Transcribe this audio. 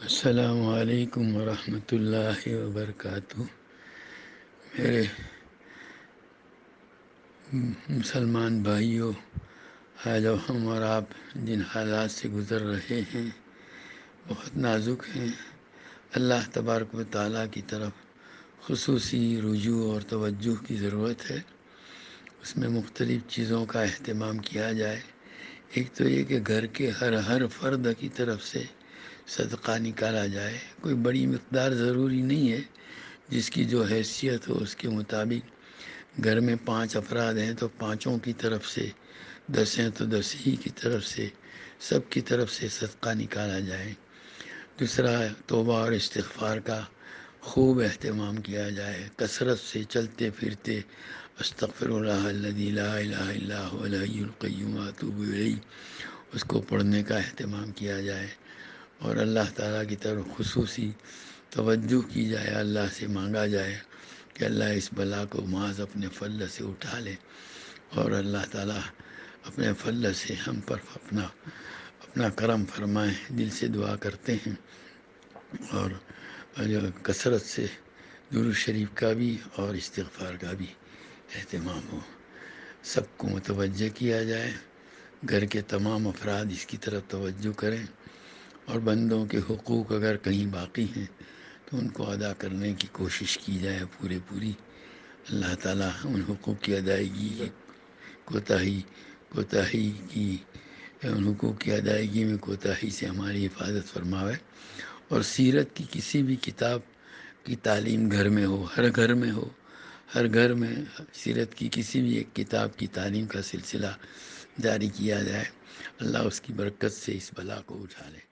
السلام علیکم ورحمۃ اللہ وبرکاتہ۔ میرے مسلمان بھائیوں، آج ہم اور آپ جن حالات سے گزر رہے ہیں بہت نازک ہیں۔ اللہ تبارک و تعالیٰ کی طرف خصوصی رجوع اور توجہ کی ضرورت ہے۔ اس میں مختلف چیزوں کا اہتمام کیا جائے۔ ایک تو یہ کہ گھر کے ہر فرد کی طرف سے صدقہ نکالا جائے۔ کوئی بڑی مقدار ضروری نہیں ہے، جس کی جو حیثیت ہو اس کے مطابق۔ گھر میں 5 افراد ہیں تو 5 کی طرف سے، 10 ہیں تو 10 ہی کی طرف سے، سب کی طرف سے صدقہ نکالا جائے۔ دوسرا، توبہ اور استغفار کا خوب اہتمام کیا جائے، کثرت سے چلتے پھرتے استغفر اللہ الذی لا الہ الا هو الحی القیوم واتوب الیہ اس کو پڑھنے کا اہتمام کیا جائے، اور اللہ تعالیٰ کی طرف خصوصی توجہ کی جائے، اللہ سے مانگا جائے کہ اللہ اس بلا کو محض اپنے فضل سے اٹھا لے، اور اللہ تعالیٰ اپنے فضل سے ہم پر اپنا کرم فرمائے۔ دل سے دعا کرتے ہیں، اور کثرت سے درود شریف کا بھی اور استغفار کا بھی اہتمام ہو، سب کو متوجہ کیا جائے۔ گھر کے تمام افراد اس کی طرف توجہ کریں، اور بندوں کے حقوق اگر کہیں باقی ہیں تو ان کو ادا کرنے کی کوشش کی جائے پوری۔ اللہ تعالیٰ ان حقوق کی ادائیگی کی کوتاہی کی ان حقوق کی ادائیگی میں کوتاہی سے ہماری حفاظت فرماوے، اور سیرت کی کسی بھی کتاب کی تعلیم گھر میں ہو، ہر گھر میں سیرت کی کسی بھی ایک کتاب کی تعلیم کا سلسلہ جاری کیا جائے۔ اللہ اس کی برکت سے اس بلا کو اٹھا لے۔